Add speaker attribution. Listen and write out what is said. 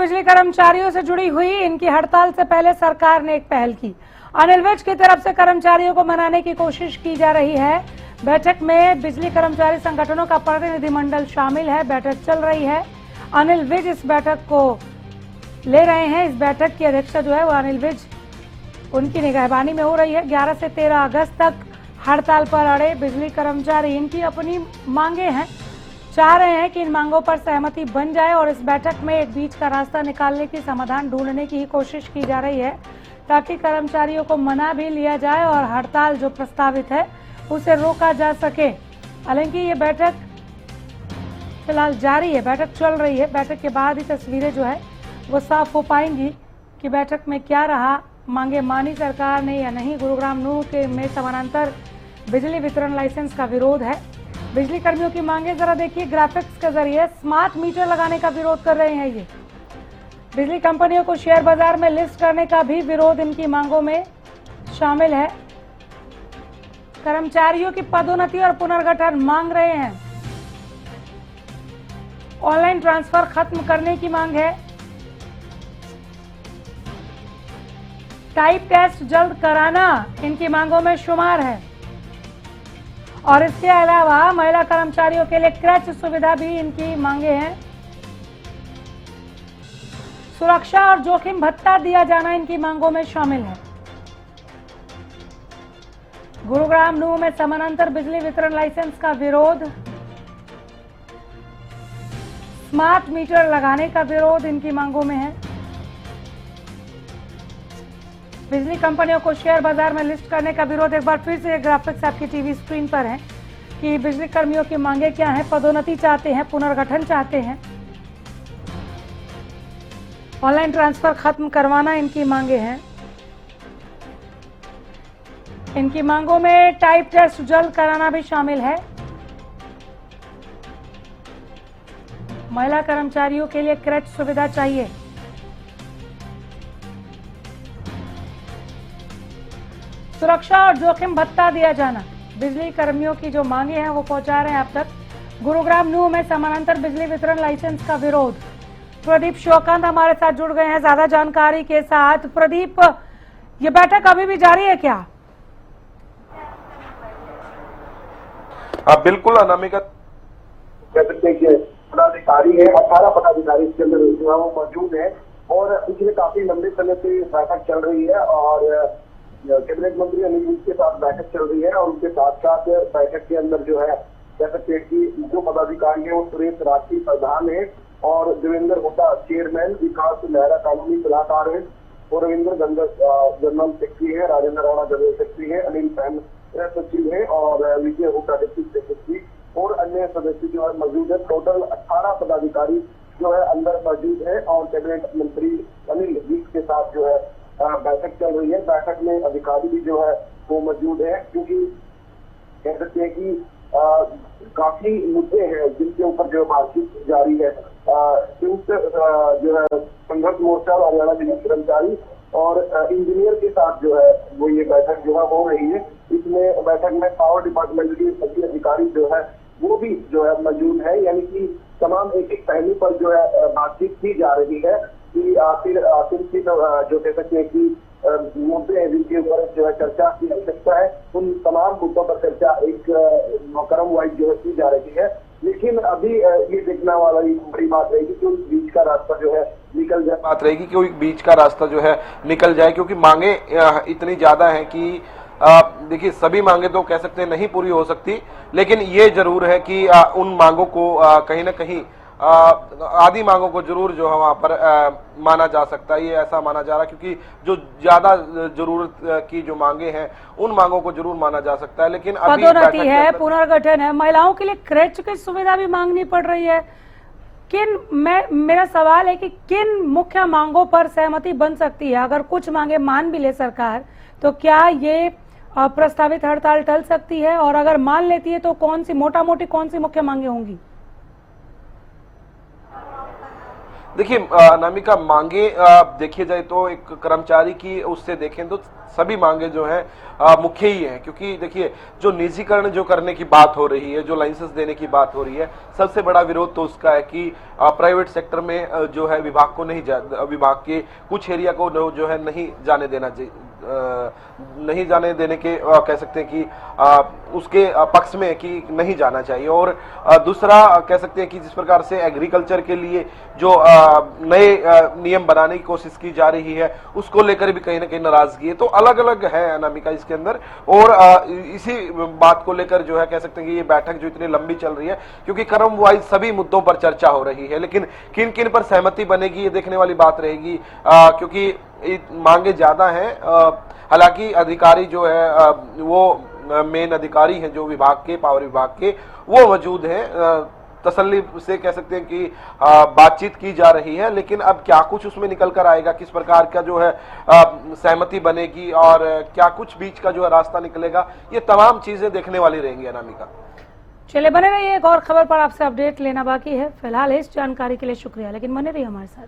Speaker 1: बिजली कर्मचारियों से जुड़ी हुई इनकी हड़ताल से पहले सरकार ने एक पहल की। अनिल विज की तरफ से कर्मचारियों को मनाने की कोशिश की जा रही है। बैठक में बिजली कर्मचारी संगठनों का प्रतिनिधिमंडल शामिल है। बैठक चल रही है। अनिल विज इस बैठक को ले रहे हैं। इस बैठक की अध्यक्षता जो है वो अनिल विज उनकी निगहबानी में हो रही है। 11 से 13 अगस्त तक हड़ताल पर अड़े बिजली कर्मचारी। इनकी अपनी मांगे हैं, चाह रहे हैं कि इन मांगों पर सहमति बन जाए और इस बैठक में एक बीच का रास्ता निकालने की, समाधान ढूंढने की कोशिश की जा रही है ताकि कर्मचारियों को मना भी लिया जाए और हड़ताल जो प्रस्तावित है उसे रोका जा सके। हालांकि ये बैठक फिलहाल जारी है, बैठक चल रही है। बैठक के बाद ही तस्वीरें जो है वो साफ हो पाएंगी कि बैठक में क्या रहा, मांगे मानी सरकार ने या नहीं। गुरुग्राम नूह के में समानांतर बिजली वितरण लाइसेंस का विरोध है। बिजली कर्मियों की मांगे जरा देखिए, ग्राफिक्स के जरिए स्मार्ट मीटर लगाने का विरोध कर रहे हैं। ये बिजली कंपनियों को शेयर बाजार में लिस्ट करने का भी विरोध इनकी मांगों में शामिल है। कर्मचारियों की पदोन्नति और पुनर्गठन मांग रहे हैं। ऑनलाइन ट्रांसफर खत्म करने की मांग है। टाइप टेस्ट जल्द कराना इनकी मांगों में शुमार है। और इसके अलावा महिला कर्मचारियों के लिए क्रच सुविधा भी इनकी मांगे हैं। सुरक्षा और जोखिम भत्ता दिया जाना इनकी मांगों में शामिल है। गुरुग्राम नूह में समानांतर बिजली वितरण लाइसेंस का विरोध, स्मार्ट मीटर लगाने का विरोध इनकी मांगों में है। बिजली कंपनियों को शेयर बाजार में लिस्ट करने का विरोध। एक बार फिर से ग्राफिक्स आपकी टीवी स्क्रीन पर है कि बिजली कर्मियों की मांगे क्या हैं। पदोन्नति चाहते हैं, पुनर्गठन चाहते हैं, ऑनलाइन ट्रांसफर खत्म करवाना इनकी मांगे हैं। इनकी मांगों में टाइप टेस्ट जल्द कराना भी शामिल है। महिला कर्मचारियों के लिए क्रच सुविधा चाहिए। सुरक्षा और जोखिम भत्ता दिया जाना, बिजली कर्मियों की जो मांगे हैं वो पहुंचा रहे हैं अब तक। गुरुग्राम नूह में समानांतर बिजली वितरण लाइसेंस का विरोध। प्रदीप शिवकांत हमारे साथ जुड़ गए हैं ज्यादा जानकारी के साथ। प्रदीप, ये बैठक अभी भी जारी है क्या?
Speaker 2: बिल्कुल अनामिका,
Speaker 3: पदाधिकारी है, 18 पदाधिकारी इसके अंदर जो है वो मौजूद है और पिछले काफी लंबे समय से बैठक चल रही है और कैबिनेट मंत्री अनिल विज के साथ बैठक चल रही है और उनके साथ साथ बैठक के अंदर जो है कह सकते हैं कि जो पदाधिकारी है वो सुरेश राष्ट्रीय प्रधान है और देवेंद्र होता चेयरमैन, विकास मेहरा कानूनी सलाहकार है और रविंद्र गंगा जनरल सेक्रेटरी है, राजेंद्र राणा जनरल सेक्रेटरी है, अनिल पैन सचिव है और विजय होता डिप्टी सेक्रेटरी और अन्य सदस्य जो है मौजूद है। टोटल 18 पदाधिकारी जो है अंदर मौजूद है और कैबिनेट मंत्री अनिल विज के साथ जो है बैठक चल रही है। बैठक में अधिकारी भी जो है वो मौजूद है क्योंकि कह सकते हैं कि काफी मुद्दे हैं जिनके ऊपर जो बातचीत जारी है। संयुक्त जो है संघर्ष मोर्चा और हरियाणा बिजली कर्मचारी और इंजीनियर के साथ जो है वो ये बैठक जो है हो रही है। इसमें बैठक में पावर डिपार्टमेंट के सभी अधिकारी जो है वो भी जो है मौजूद है, यानी कि तमाम एक एक पहलू पर जो है बातचीत की जा रही है कि आखिर की जो कह सकते हैं कि मुद्दे हैं जिनके ऊपर जो है चर्चा की जा सकता है, उन तमाम मुद्दों पर चर्चा एक क्रम वाइज जो है की जा रही है। लेकिन अभी ये देखने वाला बड़ी बात रहेगी कि उस बीच का रास्ता जो है निकल जाए।
Speaker 2: बात रहेगी कि बीच का रास्ता जो है निकल जाए क्योंकि मांगे इतनी ज्यादा हैं कि देखिए सभी मांगे तो कह सकते हैं नहीं पूरी हो सकती, लेकिन ये जरूर है कि उन मांगों को कहीं ना कहीं आदि मांगों को जरूर जो है वहां पर माना जा सकता है। ये ऐसा माना जा रहा है क्योंकि जो ज्यादा जरूरत की जो मांगे हैं उन मांगों को जरूर माना जा सकता है। लेकिन अभी
Speaker 1: पदोन्नति है, पुनर्गठन है, महिलाओं के लिए क्रच की सुविधा भी मांगनी पड़ रही है। मेरा सवाल है कि किन मुख्य मांगों पर सहमति बन सकती है? अगर कुछ मांगे मान भी ले सरकार तो क्या ये प्रस्तावित हड़ताल टल सकती है? और अगर मान लेती है तो कौन सी मोटा मोटी कौन सी मुख्य मांगे होंगी?
Speaker 2: देखिए अनामिका, मांगे देखिए जाए तो एक कर्मचारी की उससे देखें तो सभी मांगे जो हैं मुख्य ही हैं, क्योंकि देखिए जो निजीकरण जो करने की बात हो रही है, जो लाइसेंस देने की बात हो रही है, सबसे बड़ा विरोध तो उसका है कि प्राइवेट सेक्टर में जो है विभाग को विभाग के कुछ एरिया को जो है नहीं जाने देना चाहिए, नहीं जाने देने के कह सकते हैं कि उसके पक्ष में कि नहीं जाना चाहिए। और दूसरा कह सकते हैं कि जिस प्रकार से एग्रीकल्चर के लिए जो नए नियम बनाने की कोशिश की जा रही है, उसको लेकर भी कहीं ना कहीं नाराजगी है। तो अलग अलग है अनामिका इसके अंदर, और इसी बात को लेकर जो है कह सकते हैं कि ये बैठक जो इतनी लंबी चल रही है, क्योंकि क्रम वाइज सभी मुद्दों पर चर्चा हो रही है, लेकिन किन किन पर सहमति बनेगी ये देखने वाली बात रहेगी, क्योंकि मांगे ज्यादा हैं। हालांकि अधिकारी जो है वो मेन अधिकारी हैं जो विभाग के, पावर विभाग के, वो मौजूद हैं, तसल्ली से कह सकते हैं कि बातचीत की जा रही है। लेकिन अब क्या कुछ उसमें निकल कर आएगा, किस प्रकार का जो है सहमति बनेगी और क्या कुछ बीच का जो है रास्ता निकलेगा, ये तमाम चीजें देखने वाली रहेंगी अनामिका।
Speaker 1: चलिए बने रहिए, एक और खबर पर आपसे अपडेट लेना बाकी है। फिलहाल इस जानकारी के लिए शुक्रिया, लेकिन बने रहिए हमारे साथ।